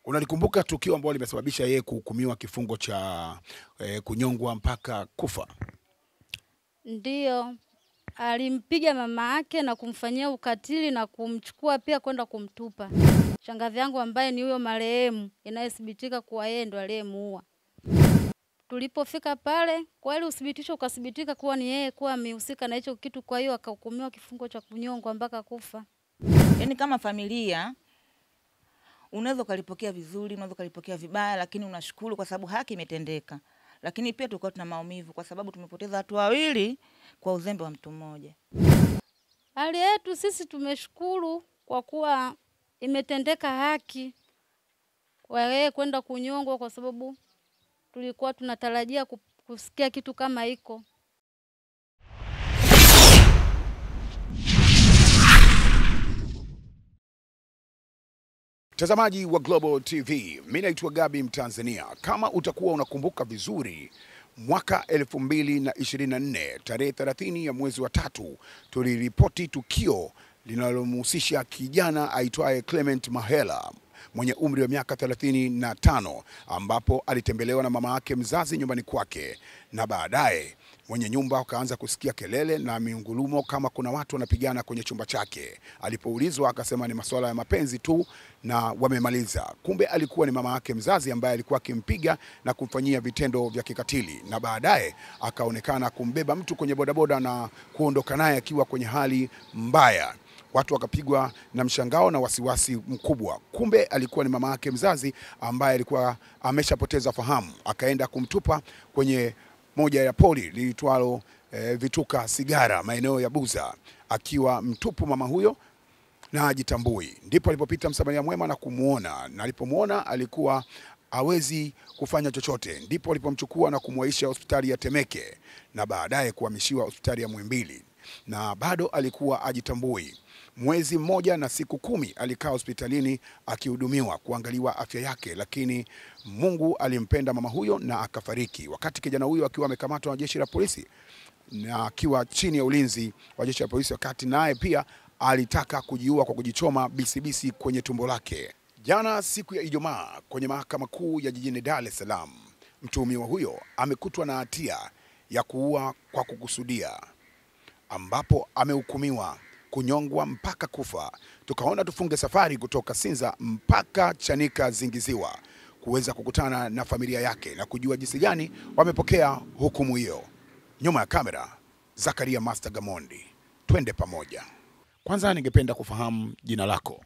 Unalikumbuka tukio ambalo limesababisha yeye kuhukumiwa kifungo cha kunyongwa mpaka kufa? Ndiyo, alimpiga mama yake na kumfanyia ukatili na kumchukua pia kwenda kumtupa. Shangazi yangu ambaye ni huyo marehemu inayethibitika kuwa yeye ndo aliyemuua. Tulipofika pale, kweli uthibitisho ukathibitika kuwa ni yeye kuwa amehusika na hicho kitu, kwa hiyo akahukumiwa kifungo cha kunyongwa mpaka kufa. Yaani kama familia unaweza kulipokea vizuri, unaweza kulipokea vibaya, lakini unashukuru kwa sababu haki imetendeka. Lakini pia tulikuwa tuna maumivu kwa sababu tumepoteza watu wawili kwa uzembe wa mtu mmoja. Hali yetu sisi tumeshukuru kwa kuwa imetendeka haki kwa yeye kwenda kunyongwa, kwa sababu tulikuwa tunatarajia kusikia kitu kama hiko. Mtazamaji wa Global TV, mimi naitwa Gabi Mtanzania. Kama utakuwa unakumbuka vizuri, mwaka 2024 tarehe 30 ya mwezi wa 3 tuliripoti tukio linalomhusisha kijana aitwaye Clement Mahela mwenye umri wa miaka 35, ambapo alitembelewa na mama yake mzazi nyumbani kwake, na baadaye mwenye nyumba akaanza kusikia kelele na miungurumo kama kuna watu wanapigana kwenye chumba chake. Alipoulizwa akasema ni masuala ya mapenzi tu na wamemaliza. Kumbe alikuwa ni mama yake mzazi ambaye alikuwa akimpiga na kumfanyia vitendo vya kikatili, na baadaye akaonekana kumbeba mtu kwenye bodaboda na kuondoka naye akiwa kwenye hali mbaya. Watu wakapigwa na mshangao na wasiwasi mkubwa. Kumbe alikuwa ni mama yake mzazi ambaye alikuwa ameshapoteza fahamu. Akaenda kumtupa kwenye moja ya poli liitwalo Vituka Sigara, maeneo ya Buza, akiwa mtupu mama huyo na hajitambui. Ndipo alipopita msamaria mwema na kumuona, na alipomuona alikuwa hawezi kufanya chochote. Ndipo alipomchukua na kumwaisha hospitali ya Temeke na baadaye kuhamishiwa hospitali ya Muhimbili, na bado alikuwa hajitambui. Mwezi mmoja na siku 10 alikaa hospitalini akihudumiwa kuangaliwa afya yake, lakini Mungu alimpenda mama huyo na akafariki. Wakati kijana huyo akiwa amekamatwa na jeshi la polisi na akiwa chini ya ulinzi wa jeshi la polisi, wakati naye pia alitaka kujiua kwa kujichoma bisibisi kwenye tumbo lake. Jana siku ya Ijumaa kwenye mahakama kuu ya jijini Dar es Salaam, mtuhumiwa huyo amekutwa na hatia ya kuua kwa kukusudia, ambapo amehukumiwa kunyongwa mpaka kufa. Tukaona tufunge safari kutoka Sinza mpaka Chanika Zingiziwa kuweza kukutana na familia yake na kujua jinsi gani wamepokea hukumu hiyo. Nyuma ya kamera, Zakaria Master Gamondi. Twende pamoja. Kwanza ningependa kufahamu jina lako.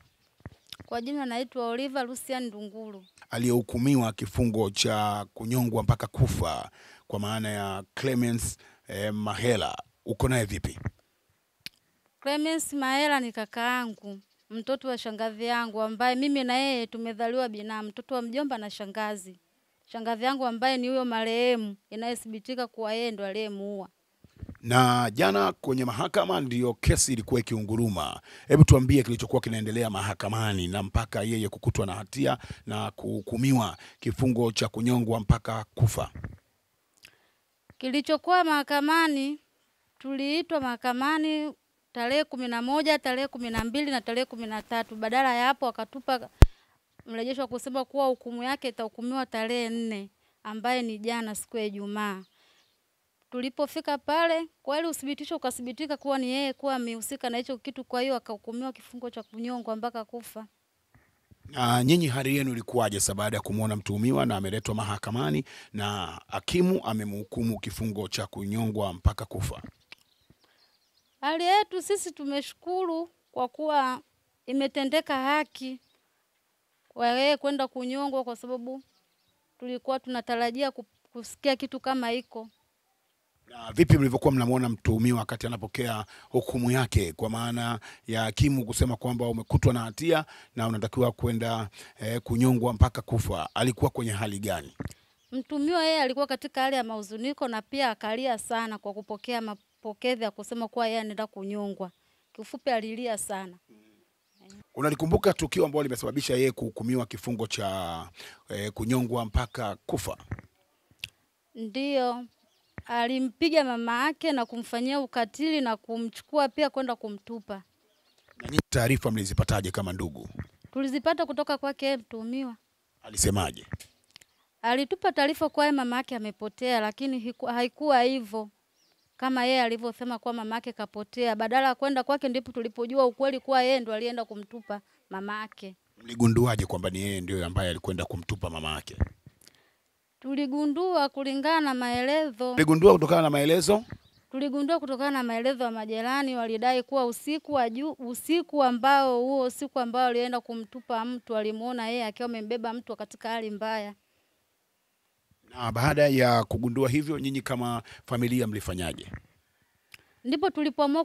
Kwa jina naitwa Oliver Lucian Ndunguru. Aliyehukumiwa kifungo cha kunyongwa mpaka kufa kwa maana ya Clement Mahela, uko naye vipi? Clement Mahela ni kaka yangu, mtoto wa shangazi yangu ambaye mimi na yeye tumezaliwa binamu, mtoto wa mjomba na shangazi. Shangazi yangu ambaye ni huyo marehemu inayethibitika kuwa yeye ndo aliyemuua. Na jana kwenye mahakama ndio kesi ilikuwa ikiunguruma. Hebu tuambie kilichokuwa kinaendelea mahakamani na mpaka yeye kukutwa na hatia na kuhukumiwa kifungo cha kunyongwa mpaka kufa. Kilichokuwa mahakamani, tuliitwa mahakamani tarehe 11, tarehe 12 na tarehe 13. Badala ya hapo akatupa mrejesho kusema kuwa hukumu yake itahukumiwa tarehe 4, ambaye ni jana siku ya Ijumaa. Tulipofika pale, kweli uthibitisho ukathibitika kuwa ni yeye kuwa amehusika na hicho kitu, kwa hiyo akahukumiwa kifungo cha kunyongwa mpaka kufa. Na nyinyi hali yenu ilikuwaje baada ya kumuona mtuhumiwa na ameletwa mahakamani na hakimu amemhukumu kifungo cha kunyongwa mpaka kufa? Hali yetu sisi tumeshukuru kwa kuwa imetendeka haki kwa yeye kwenda kunyongwa, kwa sababu tulikuwa tunatarajia kusikia kitu kama hiko. Na vipi mlivyokuwa mnamuona mtuhumiwa wakati anapokea hukumu yake, kwa maana ya hakimu kusema kwamba umekutwa na hatia na unatakiwa kwenda kunyongwa mpaka kufa? Alikuwa kwenye hali gani? Mtuhumiwa yeye alikuwa katika hali ya mahuzuniko na pia akalia sana kwa kupokea mapokezi ya kusema kuwa yeye anaenda kunyongwa. Kifupi alilia sana. Unalikumbuka tukio ambalo limesababisha yeye kuhukumiwa kifungo cha kunyongwa mpaka kufa? Ndiyo, alimpiga mama yake na kumfanyia ukatili na kumchukua pia kwenda kumtupa. Na nyinyi taarifa mlizipataje kama ndugu? Tulizipata kutoka kwake mtuhumiwa. Alisemaje? Alitupa taarifa kwa mama yake amepotea, lakini haikuwa hivyo kama yeye alivyosema kwa mama yake kapotea. Badala ya kwenda kwake ndipo tulipojua ukweli kuwa yeye ndo alienda kumtupa mama yake. Mligunduaje kwamba ni yeye ndio ambaye alikwenda kumtupa mama yake? Tuligundua kulingana na maelezo. Mligundua kutokana na maelezo? Tuligundua kutokana na maelezo ya majirani, walidai kuwa usiku ambao alienda kumtupa mtu, alimuona yeye akiwa amembeba mtu katika hali mbaya. Na baada ya kugundua hivyo, nyinyi kama familia mlifanyaje? Ndipo tulipoamua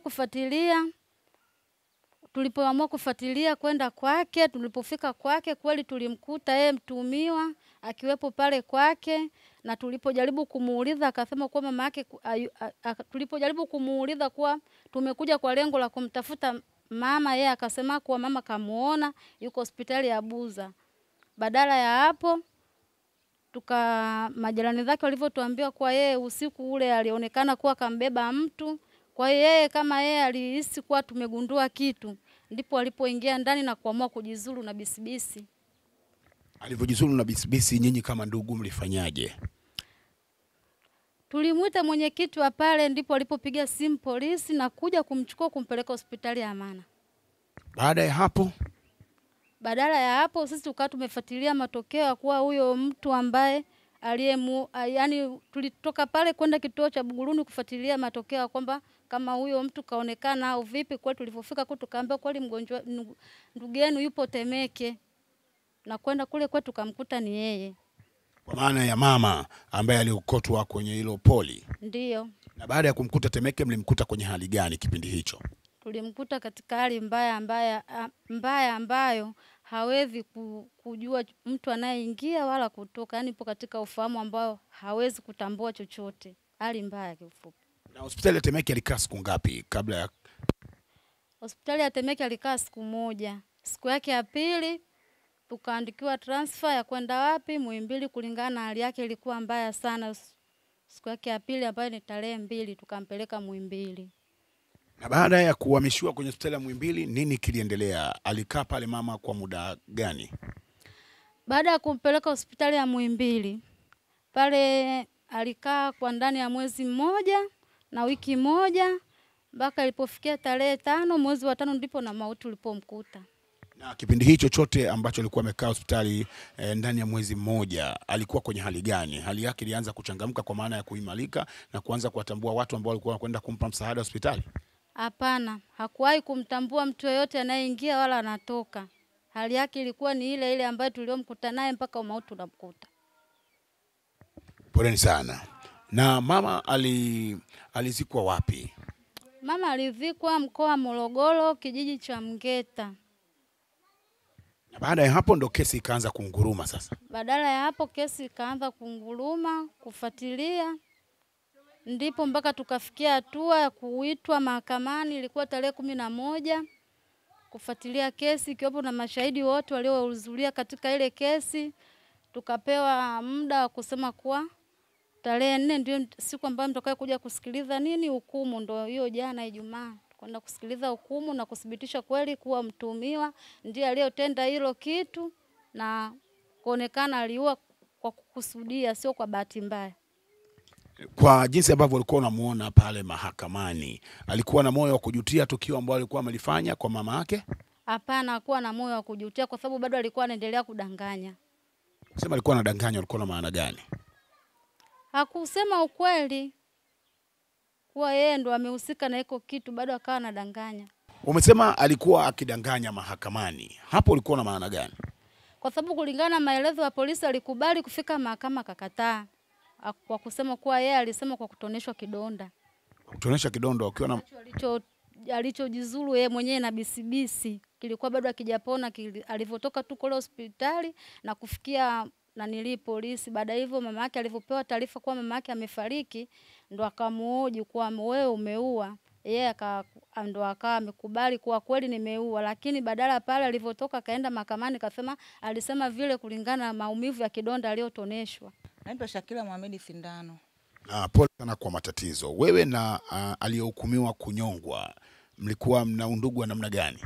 kufuatilia kwenda kwake. Tulipofika kwake kweli tulimkuta yeye mtuhumiwa akiwepo pale kwake, na tulipojaribu kumuuliza akasema kwa mama yake, tulipojaribu kumuuliza kuwa tumekuja kwa lengo la kumtafuta mama, yeye akasema kuwa mama kamuona yuko hospitali ya Buza. Badala ya hapo majirani zake walivyotuambia kwa yeye usiku ule alionekana kuwa kambeba mtu. Kwa yeye kama yeye alihisi kuwa tumegundua kitu, ndipo alipoingia ndani na kuamua kujizuru na bisibisi. Alivyojizuru na bisibisi, nyinyi kama ndugu mlifanyaje? Tulimuita mwenyekiti wa pale, ndipo alipopiga simu polisi na kuja kumchukua kumpeleka hospitali ya Amana. Badala ya hapo sisi tukawa tumefuatilia matokeo ya kuwa huyo mtu ambaye yani tulitoka pale kwenda kituo cha Buguruni kufuatilia matokeo ya kwamba kama huyo mtu kaonekana au vipi. Kwa tulipofika kwetu tukaambia kweli mgonjwa ndugu yenu yupo Temeke, na kwenda kule kwetu tukamkuta ni yeye. Kwa maana ya mama ambaye aliokotwa kwenye hilo poli? Ndiyo. Na baada ya kumkuta Temeke, mlimkuta kwenye hali gani kipindi hicho? Tulimkuta katika hali mbaya ambayo hawezi kujua mtu anayeingia wala kutoka. Yani ipo katika ufahamu ambao hawezi kutambua chochote. Hali mbaya kiufupi. Na hospitali ya Temeke alikaa siku ngapi kabla ya? Hospitali ya Temeke alikaa siku moja. Siku yake ya pili tukaandikiwa transfer ya kwenda wapi? Muhimbili, kulingana na hali yake ilikuwa mbaya sana. Siku yake ya pili ambayo ni tarehe 2 tukampeleka Muhimbili. Na baada ya kuhamishiwa kwenye hospitali ya Muhimbili, nini kiliendelea? Alikaa pale mama kwa muda gani? Baada ya kumpeleka hospitali ya Muhimbili, pale alikaa kwa ndani ya mwezi mmoja na wiki moja, mpaka ilipofikia tarehe 5 mwezi wa 5 ndipo na mauti ulipomkuta. Na kipindi hicho chote ambacho alikuwa amekaa hospitali ndani ya mwezi mmoja, alikuwa kwenye hali gani? Hali yake ilianza kuchangamka kwa maana ya kuimarika na kuanza kuwatambua watu ambao walikuwa wanakwenda kumpa msaada hospitali? Hapana, hakuwahi kumtambua mtu yeyote anayeingia wala anatoka. Hali yake ilikuwa ni ile ile ambayo tuliomkuta naye mpaka mauti unamkuta. Poleni sana. Na mama alizikwa wapi? Mama alizikwa mkoa wa Morogoro, kijiji cha Mgeta. Na baada ya hapo ndo kesi ikaanza kunguruma sasa? Badala ya hapo kesi ikaanza kunguruma, kufuatilia, ndipo mpaka tukafikia hatua ya kuitwa mahakamani. Ilikuwa tarehe 11 kufuatilia kesi, ikiwepo na mashahidi wote waliohudhuria katika ile kesi. Tukapewa muda wa kusema kuwa tarehe 4 ndio siku ambayo mtakaye kuja kusikiliza hukumu. Ndio hiyo jana Ijumaa kwenda kusikiliza hukumu na kudhibitisha kweli kuwa mtuhumiwa ndiye aliyotenda hilo kitu, na kuonekana aliua kwa kukusudia, sio kwa bahati mbaya. Kwa jinsi ambavyo ulikuwa unamuona pale mahakamani, alikuwa na moyo wa kujutia tukio ambalo alikuwa amelifanya kwa mama yake? Hapana, hakuwa na moyo wa kujutia kwa sababu bado alikuwa anaendelea kudanganya. Kusema alikuwa anadanganya, alikuwa na maana gani? Hakusema ukweli kuwa yeye ndo amehusika na hiko kitu, bado akawa anadanganya. Umesema alikuwa akidanganya mahakamani. Hapo ulikuwa na maana gani? Kwa sababu kulingana na maelezo ya polisi alikubali kufika mahakama akakataa. Kwa kusema kuwa yeye alisema kwa kutoneshwa kidonda. Kutonesha kidonda ukiwa na alichojizuru yeye mwenyewe na bisibisi kilikuwa bado hakijapona. Alivyotoka tu kule hospitali na kufikia polisi, baada hivyo mama yake alivyopewa taarifa kuwa mama yake amefariki, ndo akamuoji kuwa wewe umeua. Yeye ndo akawa amekubali kuwa kweli nimeua, lakini badala pale alivyotoka kaenda mahakamani kasema alisema vile kulingana na maumivu ya kidonda aliyotoneshwa. Naitwa Shakila Mohamed Sindano. Pole sana kwa matatizo. Wewe na aliyehukumiwa kunyongwa mlikuwa mna undugu wa namna gani?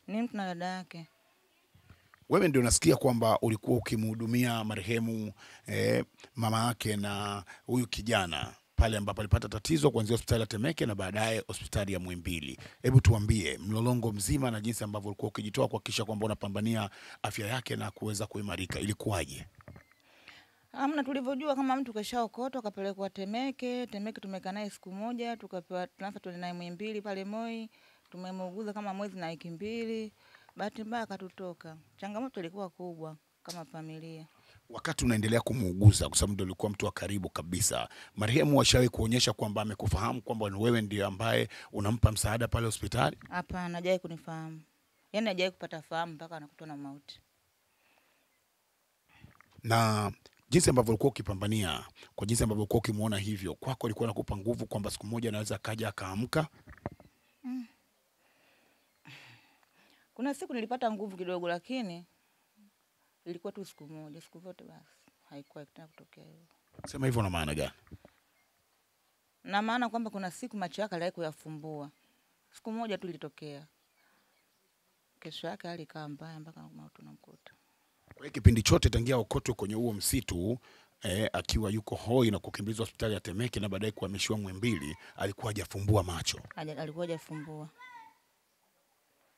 Ni mtu na dada yake. Wewe ndio nasikia kwamba ulikuwa ukimhudumia marehemu mama yake na huyu kijana pale ambapo alipata tatizo kuanzia hospitali ya Temeke na baadaye hospitali ya Muhimbili. Hebu tuambie mlolongo mzima na jinsi ambavyo ulikuwa ukijitoa kuhakikisha kwamba unapambania afya yake na kuweza kuimarika. Ilikuwaje? Amna, tulivyojua kama mtu keshaokotwa akapelekwa Temeke. Temeke tumekaa naye siku moja, tukapewa transfer tuende naye Muhimbili pale Moi. Tumemuuguza kama mwezi na wiki mbili. Bahati mbaya akatutoka. Changamoto ilikuwa kubwa kama familia. Wakati unaendelea kumuuguza, kwa sababu ndio ulikuwa mtu wa karibu kabisa, marehemu ashawahi kuonyesha kwamba amekufahamu kwamba wewe ndio ambaye unampa msaada pale hospitali? Hapana, hajawahi kunifahamu. Yaani hajawahi kupata fahamu mpaka anakutwa na mauti. Na jinsi ambavyo ulikuwa ukipambania, kwa jinsi ambavyo ulikuwa ukimuona hivyo, kwako ilikuwa inakupa nguvu kwamba siku moja anaweza akaja akaamka? Kuna siku nilipata nguvu kidogo, lakini ilikuwa tu siku moja, siku zote basi haikuwa tena kutokea hivyo. Sema hivyo na maana gani? Na maana kwamba kuna siku macho yake aliwahi kuyafumbua. Siku moja tu ilitokea. Kesho yake alikaa mbaya mpaka mauti unamkuta. Kwa hiyo kipindi chote tangia okotwe kwenye huo msitu, akiwa yuko hoi na kukimbizwa hospitali ya Temeke na baadaye kuhamishiwa Muhimbili, alikuwa hajafumbua macho. Alikuwa hajafumbua.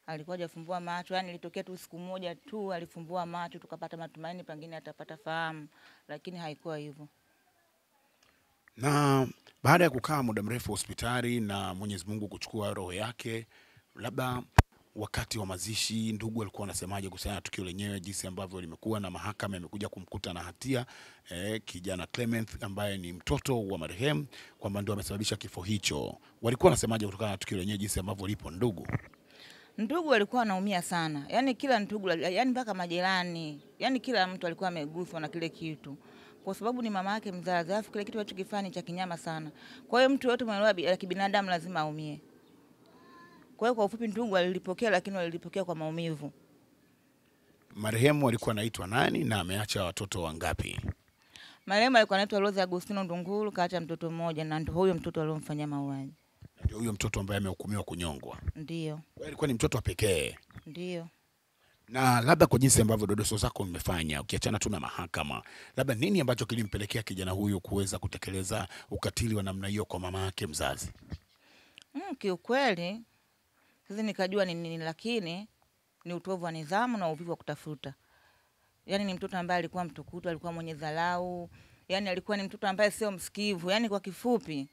Alikuwa hajafumbua macho, yani ilitokea tu siku moja tu alifumbua macho, tukapata matumaini pengine atapata fahamu, lakini haikuwa hivyo. Na baada ya kukaa muda mrefu hospitali na Mwenyezi Mungu kuchukua roho yake, labda wakati wa mazishi ndugu walikuwa wanasemaje kuhusiana na tukio lenyewe, jinsi ambavyo limekuwa na mahakama imekuja kumkuta na hatia kijana Clement ambaye ni mtoto wa marehemu kwamba ndio amesababisha kifo hicho? Walikuwa wanasemaje kutokana na tukio lenyewe jinsi ambavyo lipo ndugu? Ndugu walikuwa wanaumia sana. Yaani kila ndugu, yaani mpaka majirani, yaani kila mtu alikuwa ameguswa na kile kitu. Kwa sababu ni mama yake mzazi, alafu kile kitu alichokifanya cha kinyama sana. Kwa hiyo mtu yote mwenye roho ya kibinadamu lazima aumie. Kwa hiyo kwa ufupi ndugu walilipokea, lakini walilipokea kwa maumivu. Marehemu alikuwa anaitwa nani na ameacha watoto wangapi? Marehemu alikuwa anaitwa Rose Agustino Ndunguru, kaacha mtoto mmoja na ndio huyo mtoto aliyomfanyia mauaji. Ndio huyo mtoto ambaye amehukumiwa kunyongwa? Ndio. Kwa alikuwa ni mtoto wa pekee? Ndio. Na labda kwa jinsi ambavyo dodoso zako mmefanya, ukiachana tu na mahakama, labda nini ambacho kilimpelekea kijana huyo kuweza kutekeleza ukatili wa namna hiyo kwa mama yake mzazi? Kiukweli sisi nikajua ni nini, lakini ni utovu wa nidhamu na uvivu wa kutafuta. Yaani ni mtoto ambaye alikuwa mtukutu, alikuwa mwenye dharau, yaani alikuwa ni mtoto ambaye sio msikivu, yaani kwa kifupi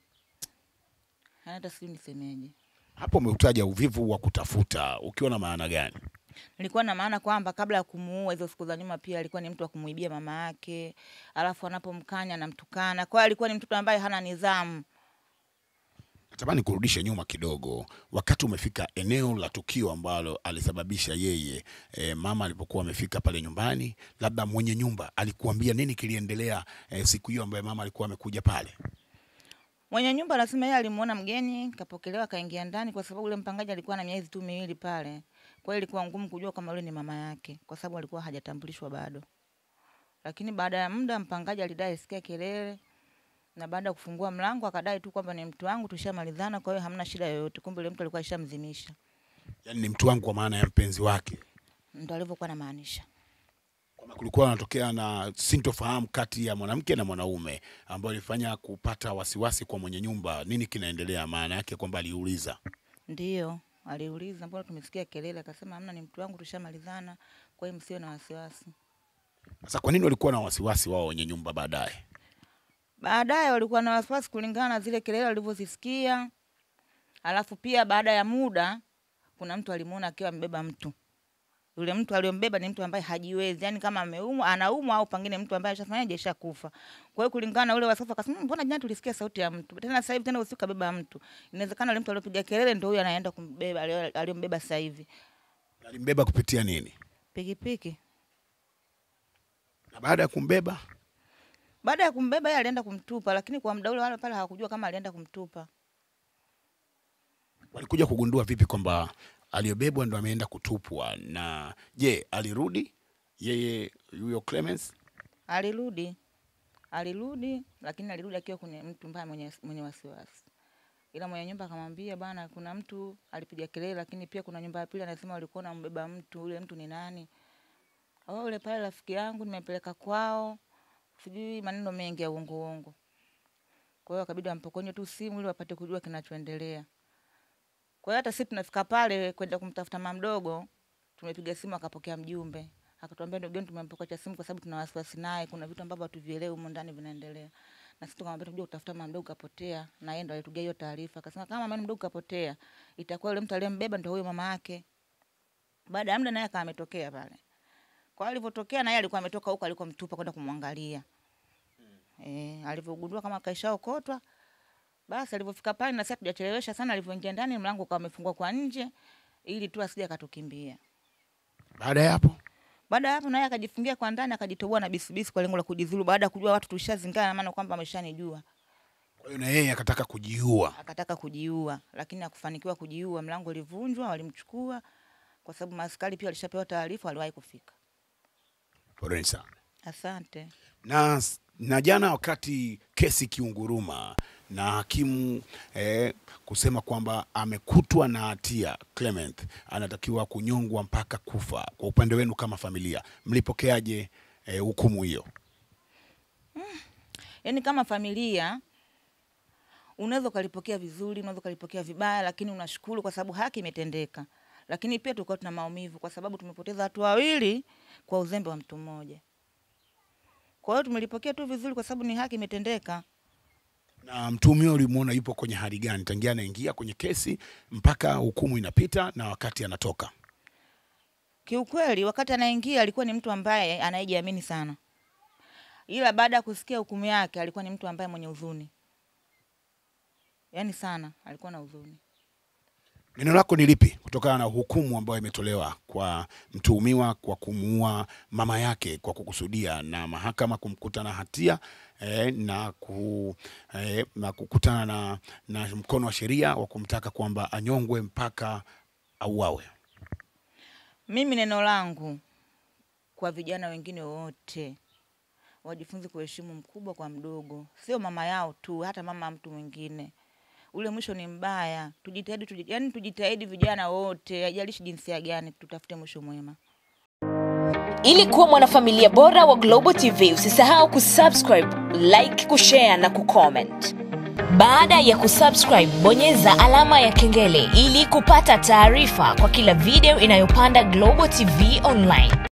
hata sijui nisemeje. Hapo umeutaja uvivu wa kutafuta, ukiwa na maana gani? Nilikuwa na maana kwamba kabla ya kumuua hizo siku za nyuma pia alikuwa ni mtu wa kumuibia mama yake, alafu anapomkanya anamtukana. Kwa hiyo alikuwa ni mtoto ambaye hana nidhamu. Natamani kurudisha nyuma kidogo. Wakati umefika eneo la tukio ambalo alisababisha yeye, mama alipokuwa amefika pale nyumbani, labda mwenye nyumba alikuambia nini kiliendelea siku hiyo ambayo mama alikuwa amekuja pale? Mwenye nyumba anasema yeye alimuona mgeni, kapokelewa kaingia ndani kwa sababu yule mpangaji alikuwa na miezi tu miwili pale. Kwa hiyo ilikuwa ngumu kujua kama yule ni mama yake kwa sababu alikuwa hajatambulishwa bado. Lakini baada ya muda mpangaji alidai sikia kelele na baada ya kufungua mlango akadai tu kwamba ni mtu wangu, tushamalizana, kwa hiyo hamna shida yoyote. Kumbe yule mtu alikuwa alishamzimisha. Yaani ni mtu wangu kwa maana ya mpenzi wake. Ndio alivyokuwa anamaanisha. Kama kulikuwa kunatokea na sintofahamu kati ya mwanamke na mwanaume ambao ilifanya kupata wasiwasi kwa mwenye nyumba, nini kinaendelea? Maana yake kwamba aliuliza. Ndio, aliuliza mbona tumesikia kelele, akasema hamna, ni mtu wangu, tushamalizana, kwa hiyo msiwe na wasiwasi. Sasa kwa nini walikuwa na wasiwasi wao wenye nyumba baadaye? Baadaye walikuwa na wasiwasi kulingana na zile kelele walivyozisikia. Alafu pia baada ya muda kuna mtu alimuona akiwa amebeba mtu. Yule mtu aliyombeba ni mtu ambaye hajiwezi, yani kama ameumwa, anaumwa au pengine mtu ambaye ashafanyaje ashakufa. Kwa hiyo kulingana na ule wasafa akasema mbona jana tulisikia sauti ya mtu. Tena sasa hivi tena usiku kabeba mtu. Inawezekana yule mtu aliyopiga kelele ndio huyo anaenda kumbeba, aliyombeba sasa hivi. Alimbeba kupitia nini? Pikipiki. Na baada ya kumbeba? Baada ya kumbeba yeye alienda kumtupa, lakini kwa muda ule wale pale hawakujua kama alienda kumtupa. Walikuja kugundua vipi kwamba aliyobebwa ndo ameenda kutupwa? Na je, alirudi yeye huyo Clemens? Alirudi. Alirudi, lakini alirudi akiwa kwenye mtu mbaya mwenye wasiwasi. Ila mwenye nyumba akamwambia bana, kuna mtu alipiga kelele, lakini pia kuna nyumba ya pili anasema walikuwa wanambeba mtu, yule mtu ni nani? Yule pale rafiki yangu nimepeleka kwao. Sijui maneno mengi ya uongo. Kwa hiyo akabidi ampokonye tu simu ili wapate kujua kinachoendelea. Kwa hiyo hata sisi tunafika pale kwenda kumtafuta mama mdogo, tumepiga simu akapokea mjumbe. Akatuambia ndugu yetu tumempokea simu kwa sababu tuna wasiwasi naye, kuna vitu ambavyo hatuvielewi huko ndani vinaendelea. Na sisi tukamwambia tuje kutafuta mama mdogo kapotea, na yeye ndo alitugia hiyo taarifa. Akasema kama mama mdogo kapotea, itakuwa yule mtu aliyembeba ndio huyo mama yake. Baada ya muda naye ametokea pale. Kwa alivyotokea na yeye alikuwa ametoka huko alikomtupa kwenda kumwangalia. Alivyogundua kama kaishaokotwa, basi alivyofika pale na sasa tujachelewesha sana, alivyoingia ndani mlango ukawa umefungwa kwa nje ili tu asije akatukimbia. Baada ya hapo naye akajifungia kwa ndani akajitoboa na bisibisi kwa lengo la kujidhuru baada ya kujua watu tushazingana, maana kwamba ameshanijua. Kwa hiyo na yeye akataka kujiua. Lakini hakufanikiwa kujiua, mlango ulivunjwa, walimchukua kwa sababu maaskari pia alishapewa taarifa, aliwahi kufika. Pole sana. Asante. Na jana wakati kesi kiunguruma na hakimu kusema kwamba amekutwa na hatia, Clement anatakiwa kunyongwa mpaka kufa. Kwa upande wenu kama familia, mlipokeaje hukumu hiyo? Yaani kama familia unaweza kulipokea vizuri, unaweza kulipokea vibaya, lakini unashukuru kwa sababu haki imetendeka. Lakini pia tulikuwa tuna maumivu kwa sababu tumepoteza watu wawili kwa uzembe wa mtu mmoja. Kwa hiyo tumelipokea tu vizuri kwa sababu ni haki imetendeka. Na mtuhumiwa ulimuona yupo kwenye hali gani tangia anaingia kwenye kesi mpaka hukumu inapita na wakati anatoka? Kiukweli wakati anaingia alikuwa ni mtu ambaye anayejiamini sana. Ila baada ya kusikia hukumu yake alikuwa ni mtu ambaye mwenye huzuni. Yaani sana, alikuwa na huzuni. Neno lako ni lipi kutokana na hukumu ambayo imetolewa kwa mtuhumiwa kwa kumuua mama yake kwa kukusudia na mahakama kumkuta na hatia na kukutana na mkono wa sheria wa kumtaka kwamba anyongwe mpaka auawe? Mimi neno langu kwa vijana wengine wote wajifunze kuheshimu mkubwa kwa mdogo, sio mama yao tu, hata mama mtu mwingine. Ule mwisho ni mbaya. Tujitahidi vijana wote, haijalishi jinsia gani, tutafute mwisho mwema. Ili kuwa mwanafamilia bora wa Global TV, usisahau kusubscribe, like, kushare na kucomment. Baada ya kusubscribe, bonyeza alama ya kengele ili kupata taarifa kwa kila video inayopanda Global TV Online.